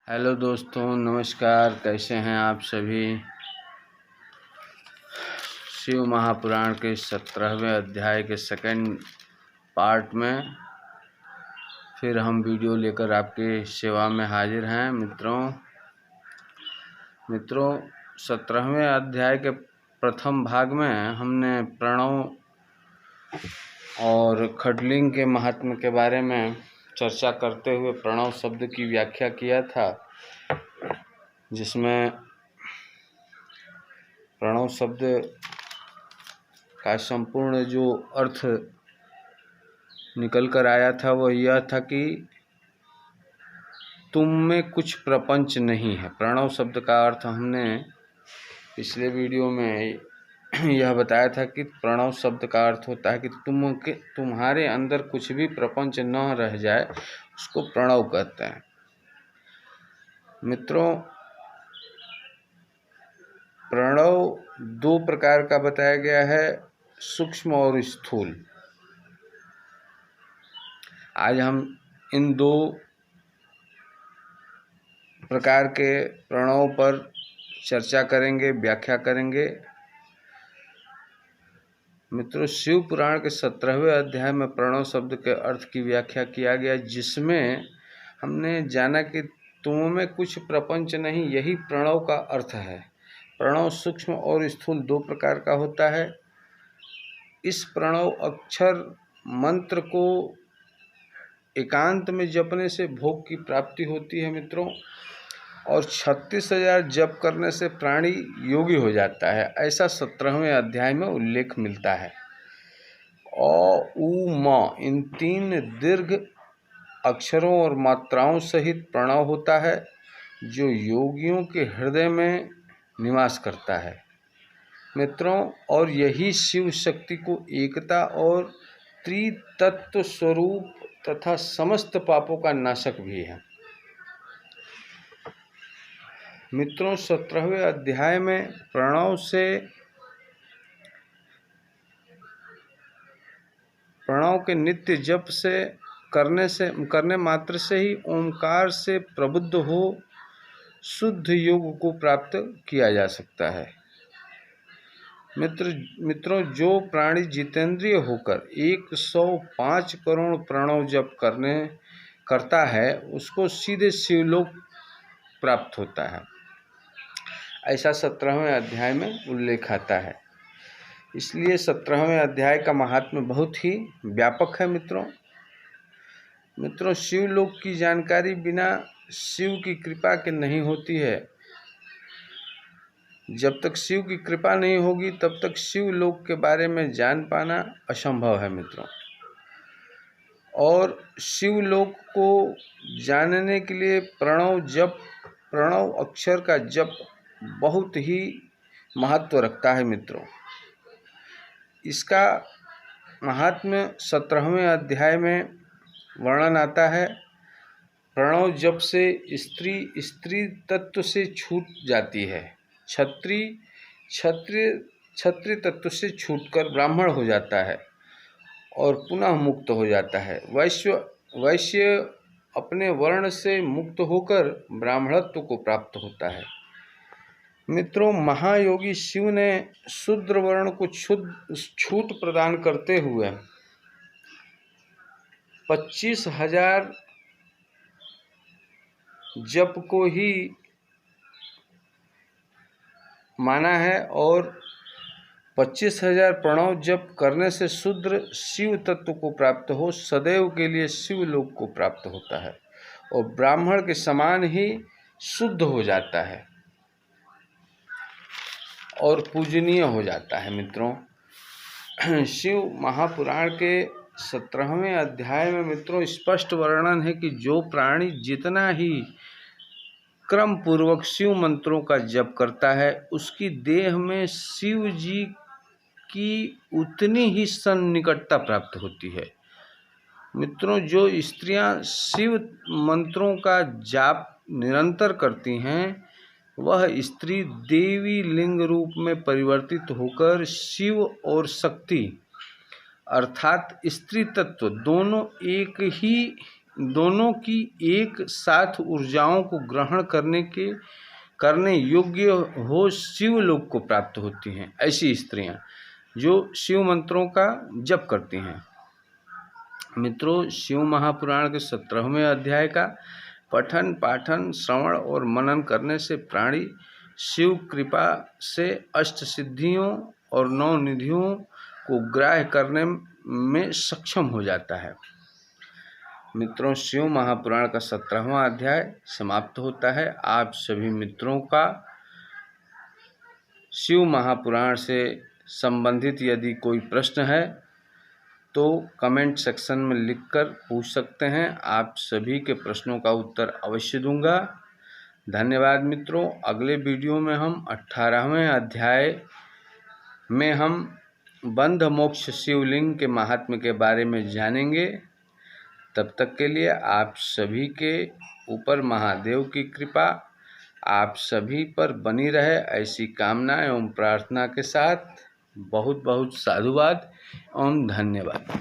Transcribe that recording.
Hello दोस्तों, नमस्कार। कैसे हैं आप सभी। शिव महापुराण के 17वें अध्याय के सेकंड पार्ट में फिर हम वीडियो लेकर आपके सेवा में हाजिर हैं। मित्रों 17वें अध्याय के प्रथम भाग में हमने प्रणव और खडलिंग के महात्म्य के बारे में चर्चा करते हुए प्रणव शब्द की व्याख्या किया था, जिसमें प्रणव शब्द का संपूर्ण जो अर्थ निकल कर आया था वह यह था कि तुम में कुछ प्रपंच नहीं है। प्रणव शब्द का अर्थ हमने पिछले वीडियो में यह बताया था कि प्रणव शब्द का अर्थ होता है कि तुम्हारे अंदर कुछ भी प्रपंच न रह जाए, उसको प्रणव कहते हैं। मित्रों, प्रणव दो प्रकार का बताया गया है, सूक्ष्म और स्थूल। आज हम इन दो प्रकार के प्रणव पर चर्चा करेंगे, व्याख्या करेंगे। मित्रों, शिव पुराण के 17वें अध्याय में प्रणव शब्द के अर्थ की व्याख्या किया गया, जिसमें हमने जाना कि तुम में कुछ प्रपंच नहीं, यही प्रणव का अर्थ है। प्रणव सूक्ष्म और स्थूल दो प्रकार का होता है। इस प्रणव अक्षर मंत्र को एकांत में जपने से भोग की प्राप्ति होती है मित्रों, और 36,000 जप करने से प्राणी योगी हो जाता है, ऐसा 17वें अध्याय में उल्लेख मिलता है। उ म इन तीन दीर्घ अक्षरों और मात्राओं सहित प्रणव होता है, जो योगियों के हृदय में निवास करता है मित्रों, और यही शिव शक्ति को एकता और त्रितत्व स्वरूप तथा समस्त पापों का नाशक भी है। मित्रों, 17वें अध्याय में प्रणव के नित्य जप से करने मात्र से ही ओंकार से प्रबुद्ध हो शुद्ध योग को प्राप्त किया जा सकता है। मित्रों, जो प्राणी जितेंद्रिय होकर 105 करोड़ प्रणव जप करता है, उसको सीधे शिवलोक प्राप्त होता है, ऐसा 17वें अध्याय में उल्लेख आता है। इसलिए 17वें अध्याय का महात्म्य बहुत ही व्यापक है। मित्रों, शिवलोक की जानकारी बिना शिव की कृपा के नहीं होती है। जब तक शिव की कृपा नहीं होगी तब तक शिवलोक के बारे में जान पाना असंभव है मित्रों। और शिवलोक को जानने के लिए प्रणव अक्षर का जप बहुत ही महत्व रखता है मित्रों। इसका महात्म्य 17वें अध्याय में वर्णन आता है। प्रणव जप से स्त्री तत्व से छूट जाती है, क्षत्रिय तत्व से छूटकर ब्राह्मण हो जाता है और पुनः मुक्त हो जाता है। वैश्य अपने वर्ण से मुक्त होकर ब्राह्मणत्व को प्राप्त होता है। मित्रों, महायोगी शिव ने शूद्र वर्ण को छूट प्रदान करते हुए 25,000 जप को ही माना है, और 25,000 प्रणव जप करने से शूद्र शिव तत्व को प्राप्त हो सदैव के लिए शिवलोक को प्राप्त होता है और ब्राह्मण के समान ही शुद्ध हो जाता है और पूजनीय हो जाता है। मित्रों, शिव महापुराण के 17वें अध्याय में मित्रों स्पष्ट वर्णन है कि जो प्राणी जितना ही क्रम पूर्वक शिव मंत्रों का जप करता है, उसकी देह में शिव जी की उतनी ही सन्निकटता प्राप्त होती है। मित्रों, जो स्त्रियां शिव मंत्रों का जाप निरंतर करती हैं, वह स्त्री देवी लिंग रूप में परिवर्तित होकर शिव और शक्ति अर्थात स्त्री तत्व दोनों एक ही दोनों की एक साथ ऊर्जाओं को ग्रहण करने योग्य हो शिव लोक को प्राप्त होती हैं। ऐसी स्त्रियां जो शिव मंत्रों का जप करती हैं। मित्रों, शिव महापुराण के 17वें अध्याय का पठन पाठन श्रवण और मनन करने से प्राणी शिव कृपा से अष्ट सिद्धियों और 9 निधियों को ग्राह्य करने में सक्षम हो जाता है। मित्रों, शिव महापुराण का 17वां अध्याय समाप्त होता है। आप सभी मित्रों का शिव महापुराण से संबंधित यदि कोई प्रश्न है तो कमेंट सेक्शन में लिखकर पूछ सकते हैं। आप सभी के प्रश्नों का उत्तर अवश्य दूंगा। धन्यवाद मित्रों। अगले वीडियो में हम 18वें अध्याय में हम बंध मोक्ष शिवलिंग के महात्म्य के बारे में जानेंगे। तब तक के लिए आप सभी के ऊपर महादेव की कृपा आप सभी पर बनी रहे, ऐसी कामना एवं प्रार्थना के साथ बहुत बहुत साधुवाद एवं धन्यवाद।